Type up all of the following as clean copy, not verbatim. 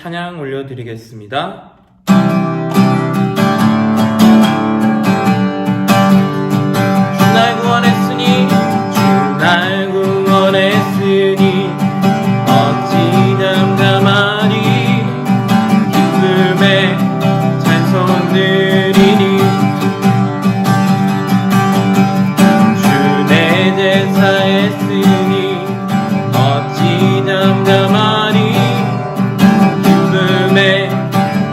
찬양 올려드리겠습니다. 주 날 구원했으니 주 날 구원했으니 어찌 담담하리 기쁨에 찬송 드리니 주 내 제사했으니 어찌 담담하리 기쁨에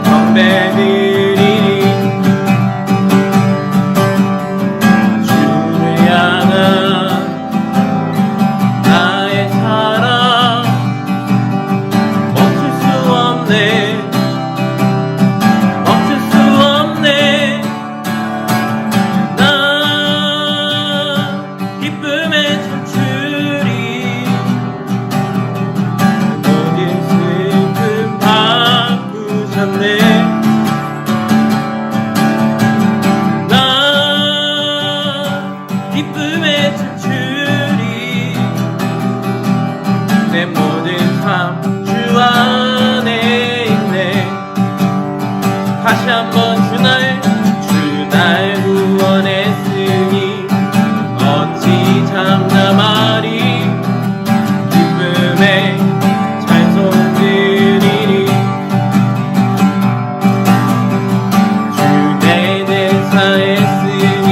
경배드리니 주를 향한 나의 사랑 멈출 수 없네 멈출 수 없네 나 기쁨에 춤추리 모든 슬픔 바꾸셨네 나 기쁨에 춤추리 내 모든 삶 주 안에 있네 다시 한번 주 날 구원했으니 어찌 잠잠하리 기쁨에 찬송 드리리 주 내 대사했으니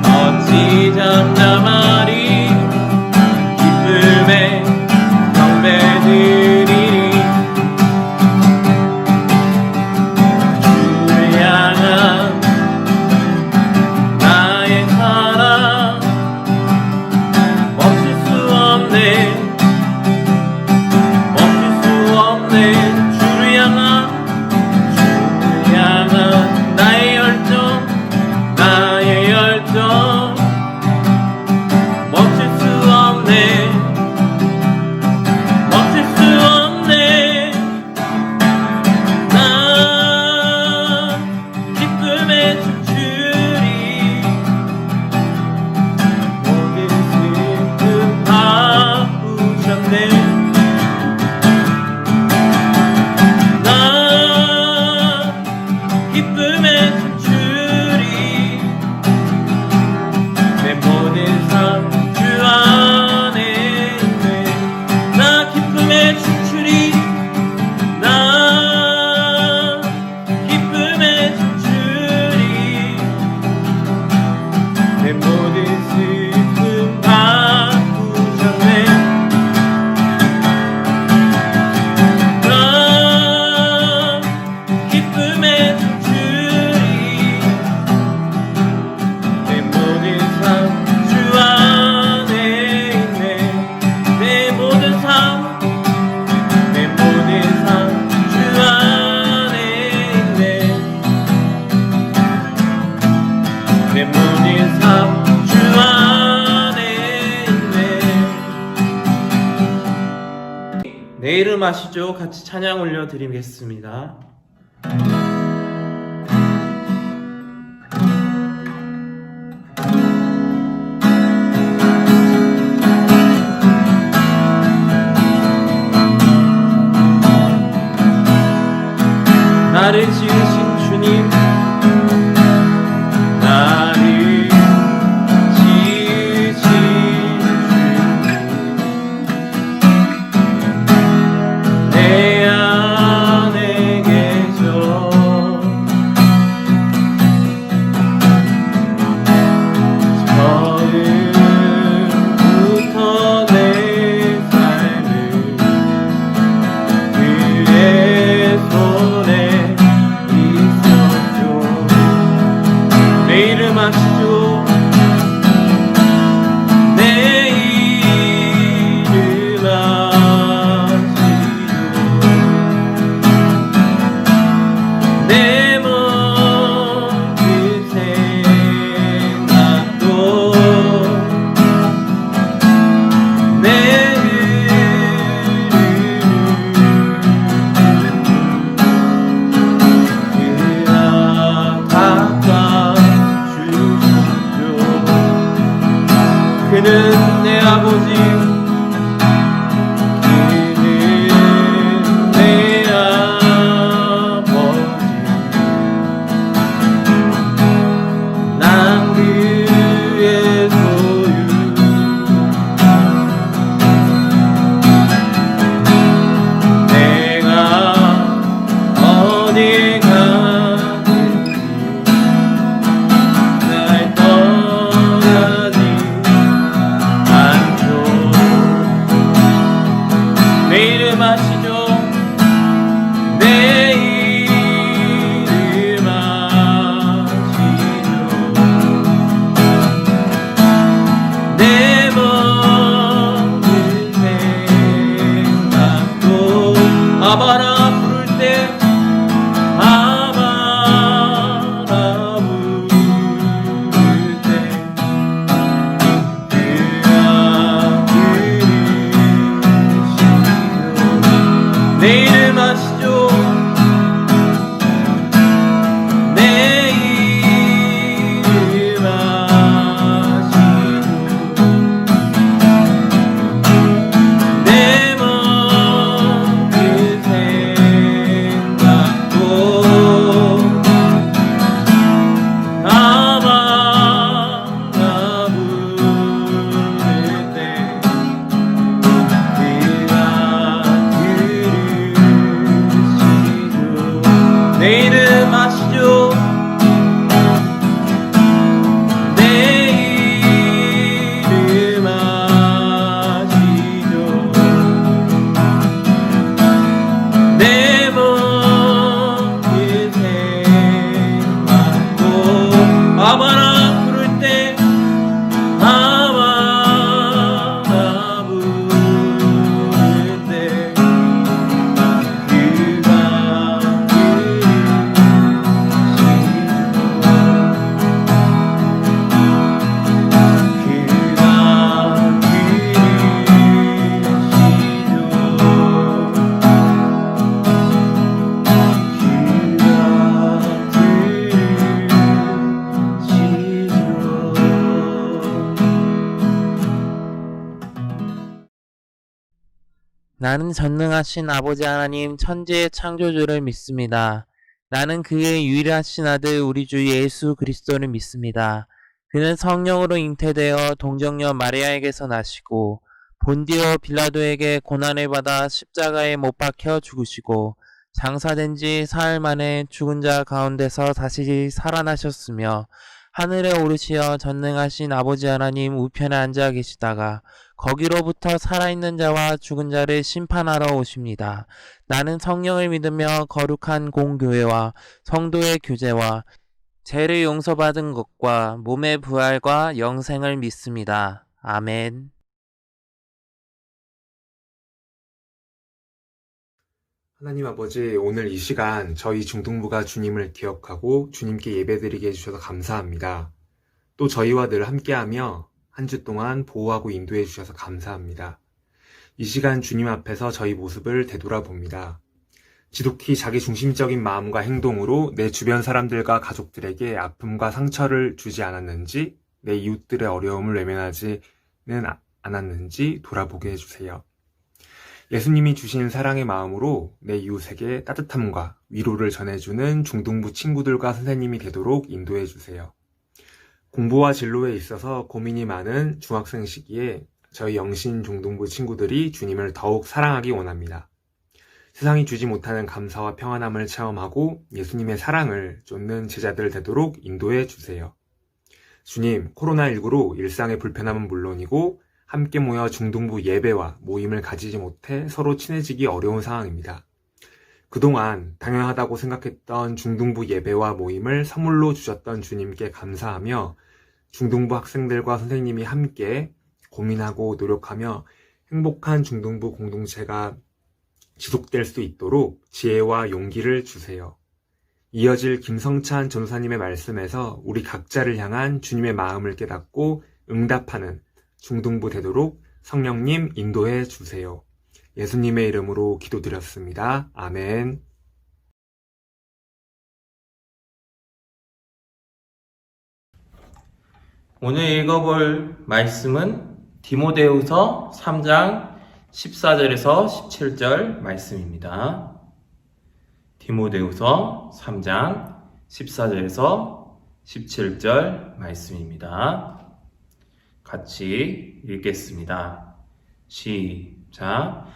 어찌 잠잠하리 기쁨에 경배드리리 주를 향한 나의 사랑 멈출 수 없네 멈출 수 없네 주를 향한 나의 열정 멈출 수 없네 멈출 수 없네 나 기쁨에 춤추리 모든 슬픔 바꾸셨네 나 기쁨에 춤추리 내 모든 삶 주 안에 있네 나 기쁨에 춤추리 나 기쁨에 춤추리 내 모든 슬픔 바꾸셨네 나 기쁨에 춤추리 내 모든 삶 주 안에 있네 내 모든 삶 주 안에 있네 내 모든 삶 주 안에 있네 내 이름 아시죠? 같이 찬양 올려드리겠습니다. 나를 지으신 주님 나를 지으신 주님 내 안에 계셔 처음부터 내 삶을 그의 손에 있었죠 내 이름 아시죠 내 이름 아시죠 내 모든 생각도 내 그는 내 아버지 그는 내 아버지 나는 전능하신 아버지 하나님 천지의 창조주를 믿습니다. 나는 그의 유일하신 아들 우리 주 예수 그리스도를 믿습니다. 그는 성령으로 잉태되어 동정녀 마리아에게서 나시고 본디오 빌라도에게 고난을 받아 십자가에 못 박혀 죽으시고 장사된 지 사흘 만에 죽은 자 가운데서 다시 살아나셨으며 하늘에 오르시어 전능하신 아버지 하나님 우편에 앉아 계시다가 거기로부터 살아있는 자와 죽은 자를 심판하러 오십니다. 나는 성령을 믿으며 거룩한 공교회와 성도의 교제와 죄를 용서받은 것과 몸의 부활과 영생을 믿습니다. 아멘. 하나님 아버지, 오늘 이 시간 저희 중등부가 주님을 기억하고 주님께 예배드리게 해주셔서 감사합니다. 또 저희와 늘 함께하며 한 주 동안 보호하고 인도해 주셔서 감사합니다. 이 시간 주님 앞에서 저희 모습을 되돌아봅니다. 지독히 자기중심적인 마음과 행동으로 내 주변 사람들과 가족들에게 아픔과 상처를 주지 않았는지, 내 이웃들의 어려움을 외면하지는 않았는지 돌아보게 해주세요. 예수님이 주신 사랑의 마음으로 내 이웃에게 따뜻함과 위로를 전해주는 중등부 친구들과 선생님이 되도록 인도해 주세요. 공부와 진로에 있어서 고민이 많은 중학생 시기에 저희 영신 중등부 친구들이 주님을 더욱 사랑하기 원합니다. 세상이 주지 못하는 감사와 평안함을 체험하고 예수님의 사랑을 쫓는 제자들 되도록 인도해 주세요. 주님, 코로나19로 일상의 불편함은 물론이고 함께 모여 중등부 예배와 모임을 가지지 못해 서로 친해지기 어려운 상황입니다. 그동안 당연하다고 생각했던 중등부 예배와 모임을 선물로 주셨던 주님께 감사하며 중등부 학생들과 선생님이 함께 고민하고 노력하며 행복한 중등부 공동체가 지속될 수 있도록 지혜와 용기를 주세요. 이어질 김성찬 전도사님의 말씀에서 우리 각자를 향한 주님의 마음을 깨닫고 응답하는 중등부 되도록 성령님 인도해 주세요. 예수님의 이름으로 기도드렸습니다. 아멘. 오늘 읽어볼 말씀은 디모데후서 3장 14절에서 17절 말씀입니다. 디모데후서 3장 14절에서 17절 말씀입니다. 같이 읽겠습니다. 시작.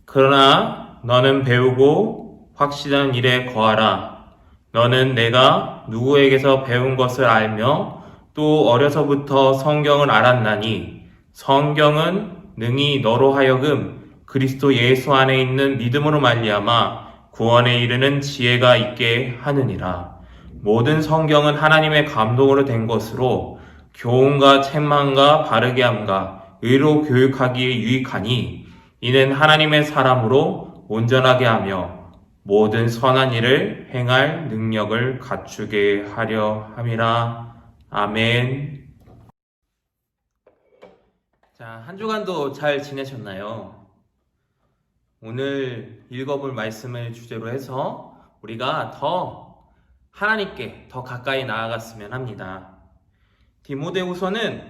그러나 너는 배우고 확실한 일에 거하라. 너는 내가 누구에게서 배운 것을 알며 또 어려서부터 성경을 알았나니 성경은 능히 너로 하여금 그리스도 예수 안에 있는 믿음으로 말미암아 구원에 이르는 지혜가 있게 하느니라. 모든 성경은 하나님의 감동으로 된 것으로 교훈과 책망과 바르게 함과 의로 교육하기에 유익하니 이는 하나님의 사람으로 온전하게 하며 모든 선한 일을 행할 능력을 갖추게 하려 함이라. 아멘. 자, 한 주간도 잘 지내셨나요? 오늘 읽어볼 말씀을 주제로 해서 우리가 더 하나님께 더 가까이 나아갔으면 합니다. 디모데후서는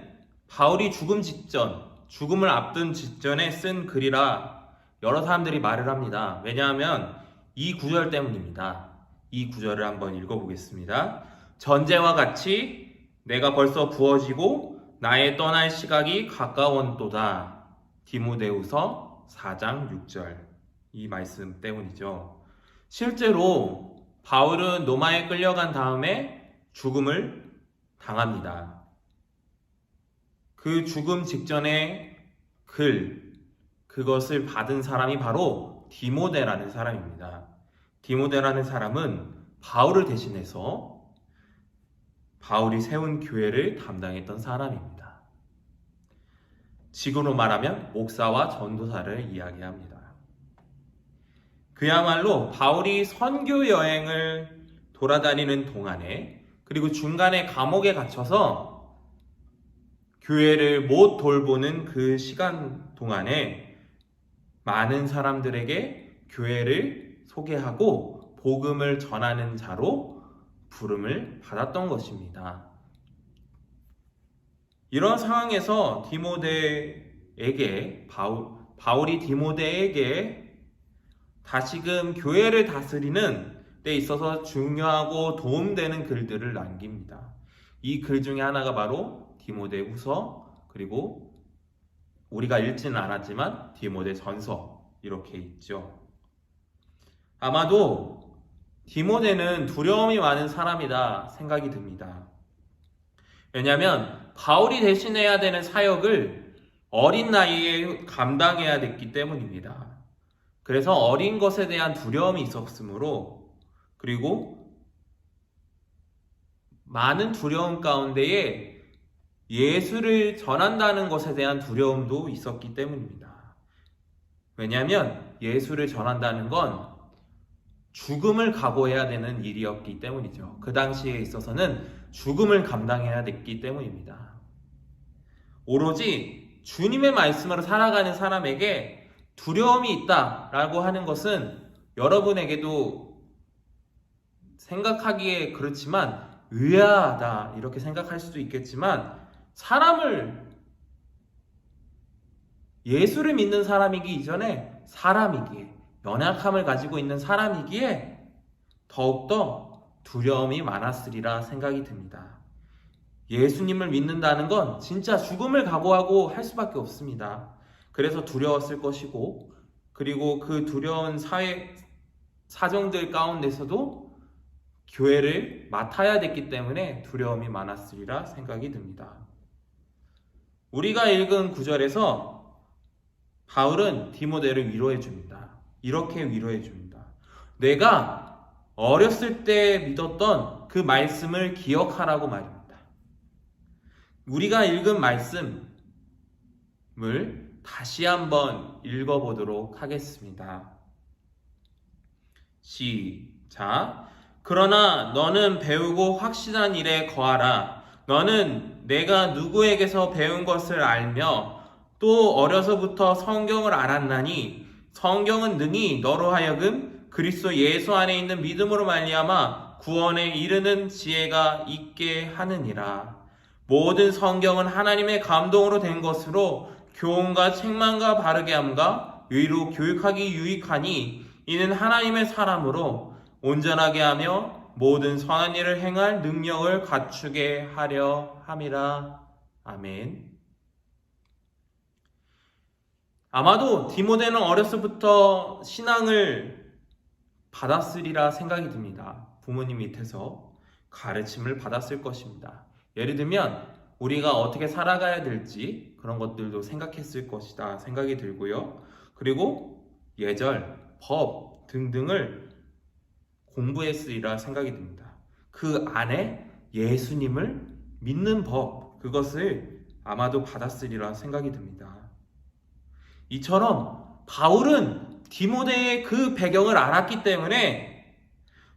바울이 죽음을 앞둔 직전에 쓴 글이라 여러 사람들이 말을 합니다. 왜냐하면 이 구절 때문입니다. 이 구절을 한번 읽어보겠습니다. 전제와 같이 내가 벌써 부어지고 나의 떠날 시각이 가까웠도다. 디모데후서 4장 6절. 이 말씀 때문이죠. 실제로 바울은 로마에 끌려간 다음에 죽음을 당합니다. 그 죽음 직전의 그것을 받은 사람이 바로 디모데라는 사람입니다. 디모데라는 사람은 바울을 대신해서 바울이 세운 교회를 담당했던 사람입니다. 지금으로 말하면 목사와 전도사를 이야기합니다. 그야말로 바울이 선교 여행을 돌아다니는 동안에 그리고 중간에 감옥에 갇혀서 교회를 못 돌보는 그 시간 동안에 많은 사람들에게 교회를 소개하고 복음을 전하는 자로 부름을 받았던 것입니다. 이런 상황에서 디모데에게 바울이 디모데에게 다시금 교회를 다스리는 데 있어서 중요하고 도움되는 글들을 남깁니다. 이 글 중에 하나가 바로 디모데후서, 그리고 우리가 읽지는 않았지만 디모데전서 이렇게 있죠. 아마도 디모데는 두려움이 많은 사람이다 생각이 듭니다. 왜냐하면 바울이 대신해야 되는 사역을 어린 나이에 감당해야 됐기 때문입니다. 그래서 어린 것에 대한 두려움이 있었으므로, 그리고 많은 두려움 가운데에 예수를 전한다는 것에 대한 두려움도 있었기 때문입니다. 왜냐하면 예수를 전한다는 건 죽음을 각오해야 되는 일이었기 때문이죠. 그 당시에 있어서는 죽음을 감당해야 됐기 때문입니다. 오로지 주님의 말씀으로 살아가는 사람에게 두려움이 있다라고 하는 것은 여러분에게도 생각하기에 그렇지만 의아하다 이렇게 생각할 수도 있겠지만, 예수를 믿는 사람이기 이전에 사람이기에, 연약함을 가지고 있는 사람이기에 더욱더 두려움이 많았으리라 생각이 듭니다. 예수님을 믿는다는 건 진짜 죽음을 각오하고 할 수밖에 없습니다. 그래서 두려웠을 것이고, 그리고 그 두려운 사회 사정들 가운데서도 교회를 맡아야 됐기 때문에 두려움이 많았으리라 생각이 듭니다. 우리가 읽은 구절에서 바울은 디모데를 위로해 줍니다. 이렇게 위로해 줍니다. 내가 어렸을 때 믿었던 그 말씀을 기억하라고 말입니다. 우리가 읽은 말씀을 다시 한번 읽어보도록 하겠습니다. 시작. 그러나 너는 배우고 확신한 일에 거하라. 너는 내가 누구에게서 배운 것을 알며 또 어려서부터 성경을 알았나니 성경은 능히 너로 하여금 그리스도 예수 안에 있는 믿음으로 말미암아 구원에 이르는 지혜가 있게 하느니라. 모든 성경은 하나님의 감동으로 된 것으로 교훈과 책망과 바르게 함과 의로 교육하기 유익하니 이는 하나님의 사람으로 온전하게 하며 모든 선한 일을 행할 능력을 갖추게 하려 함이라. 아멘. 아마도 디모데는 어렸을부터 신앙을 받았으리라 생각이 듭니다. 부모님 밑에서 가르침을 받았을 것입니다. 예를 들면 우리가 어떻게 살아가야 될지 그런 것들도 생각했을 것이다 생각이 들고요. 그리고 예절, 법 등등을 공부했으리라 생각이 듭니다. 그 안에 예수님을 믿는 법, 그것을 아마도 받았으리라 생각이 듭니다. 이처럼 바울은 디모데의 그 배경을 알았기 때문에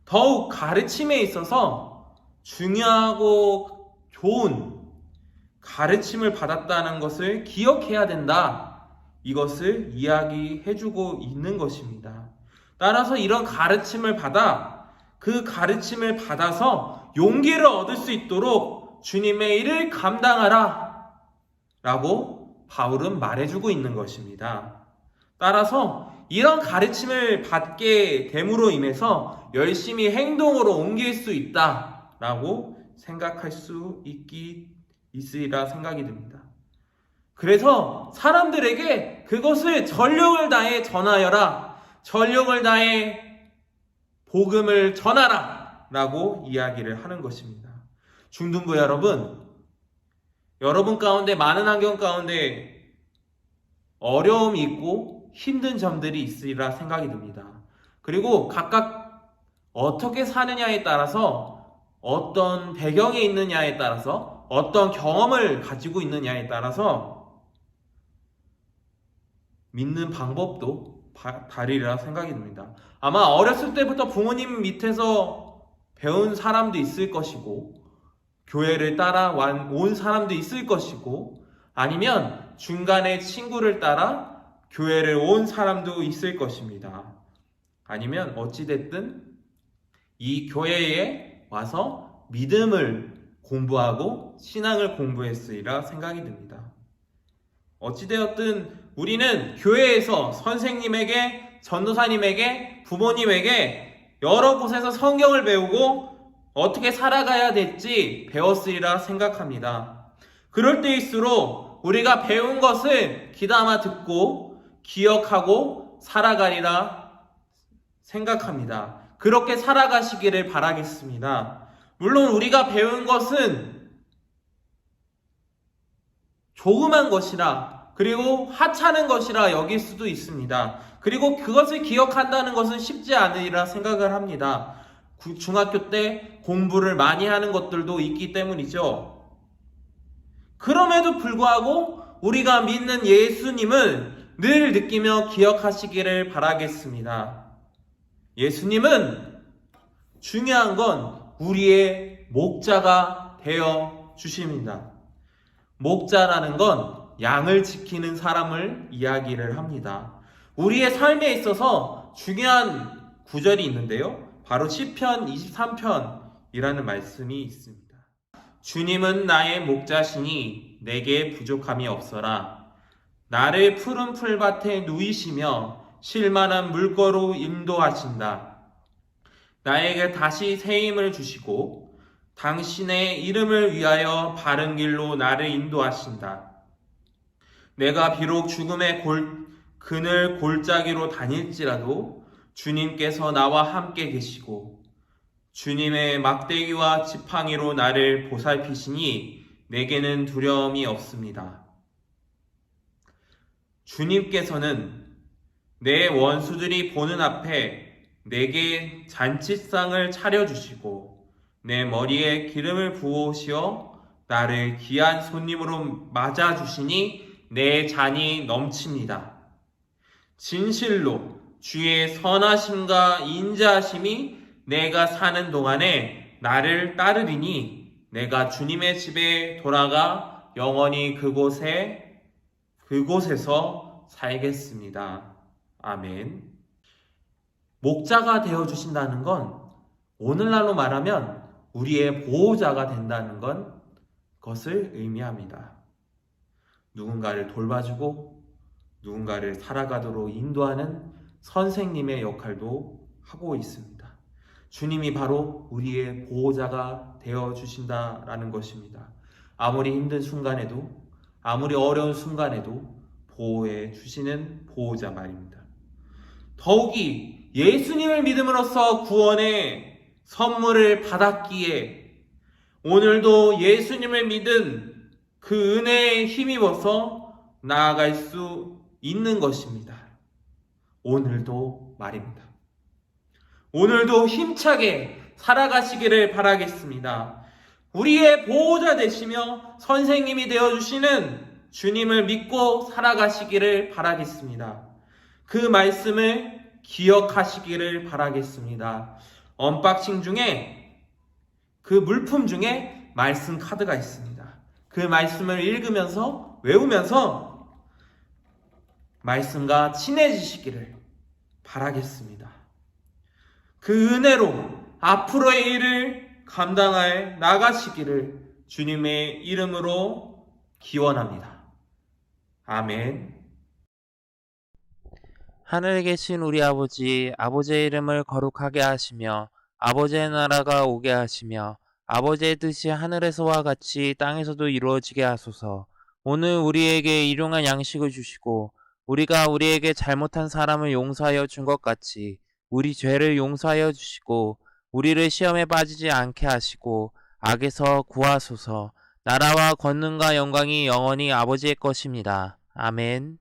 더욱 가르침에 있어서 중요하고 좋은 가르침을 받았다는 것을 기억해야 된다. 이것을 이야기해주고 있는 것입니다. 따라서 이런 가르침을 받아 그 가르침을 받아서 용기를 얻을 수 있도록 주님의 일을 감당하라 라고 바울은 말해주고 있는 것입니다. 따라서 이런 가르침을 받게 됨으로 인해서 열심히 행동으로 옮길 수 있다 라고 생각할 수 있으리라 생각이 듭니다. 그래서 사람들에게 그것을 전력을 다해 전하여라, 전력을 다해 복음을 전하라 라고 이야기를 하는 것입니다. 중등부 여러분 가운데 많은 환경 가운데 어려움이 있고 힘든 점들이 있으리라 생각이 듭니다. 그리고 각각 어떻게 사느냐에 따라서, 어떤 배경에 있느냐에 따라서, 어떤 경험을 가지고 있느냐에 따라서 믿는 방법도 다르리라 생각이 듭니다. 아마 어렸을 때부터 부모님 밑에서 배운 사람도 있을 것이고, 교회를 따라온 사람도 있을 것이고, 아니면 중간에 친구를 따라 교회를 온 사람도 있을 것입니다. 아니면 어찌됐든 이 교회에 와서 믿음을 공부하고 신앙을 공부했으리라 생각이 듭니다. 어찌되었든 우리는 교회에서 선생님에게, 전도사님에게, 부모님에게 여러 곳에서 성경을 배우고 어떻게 살아가야 될지 배웠으리라 생각합니다. 그럴 때일수록 우리가 배운 것을 귀담아 듣고 기억하고 살아가리라 생각합니다. 그렇게 살아가시기를 바라겠습니다. 물론 우리가 배운 것은 조그만 것이라, 그리고 하찮은 것이라 여길 수도 있습니다. 그리고 그것을 기억한다는 것은 쉽지 않으리라 생각을 합니다. 중학교 때 공부를 많이 하는 것들도 있기 때문이죠. 그럼에도 불구하고 우리가 믿는 예수님을 늘 느끼며 기억하시기를 바라겠습니다. 예수님은 중요한 건 우리의 목자가 되어 주십니다. 목자라는 건 양을 지키는 사람을 이야기를 합니다. 우리의 삶에 있어서 중요한 구절이 있는데요. 바로 시편 23편이라는 말씀이 있습니다. 주님은 나의 목자시니 내게 부족함이 없어라. 나를 푸른 풀밭에 누이시며 쉴만한 물가로 인도하신다. 나에게 다시 새 힘을 주시고 당신의 이름을 위하여 바른 길로 나를 인도하신다. 내가 비록 죽음의 그늘 골짜기로 다닐지라도 주님께서 나와 함께 계시고 주님의 막대기와 지팡이로 나를 보살피시니 내게는 두려움이 없습니다. 주님께서는 내 원수들이 보는 앞에 내게 잔치상을 차려주시고 내 머리에 기름을 부으시어 나를 귀한 손님으로 맞아주시니 내 잔이 넘칩니다. 진실로 주의 선하심과 인자하심이 내가 사는 동안에 나를 따르리니 내가 주님의 집에 돌아가 영원히 그곳에서 살겠습니다. 아멘. 목자가 되어주신다는 건 오늘날로 말하면 우리의 보호자가 된다는 것을 의미합니다. 누군가를 돌봐주고 누군가를 살아가도록 인도하는 선생님의 역할도 하고 있습니다. 주님이 바로 우리의 보호자가 되어주신다라는 것입니다. 아무리 힘든 순간에도, 아무리 어려운 순간에도 보호해 주시는 보호자 말입니다. 더욱이 예수님을 믿음으로써 구원의 선물을 받았기에 오늘도 예수님을 믿은 그 은혜에 힘입어서 나아갈 수 있는 것입니다. 오늘도 말입니다. 오늘도 힘차게 살아가시기를 바라겠습니다. 우리의 보호자 되시며 선생님이 되어주시는 주님을 믿고 살아가시기를 바라겠습니다. 그 말씀을 기억하시기를 바라겠습니다. 언박싱 중에 그 물품 중에 말씀 카드가 있습니다. 그 말씀을 읽으면서 외우면서 말씀과 친해지시기를 바라겠습니다. 그 은혜로 앞으로의 일을 감당하여 나가시기를 주님의 이름으로 기원합니다. 아멘. 하늘에 계신 우리 아버지, 아버지의 이름을 거룩하게 하시며 아버지의 나라가 오게 하시며 아버지의 뜻이 하늘에서와 같이 땅에서도 이루어지게 하소서. 오늘 우리에게 일용할 양식을 주시고 우리가 우리에게 잘못한 사람을 용서하여 준 것 같이 우리 죄를 용서하여 주시고 우리를 시험에 빠지지 않게 하시고 악에서 구하소서. 나라와 권능과 영광이 영원히 아버지의 것입니다. 아멘.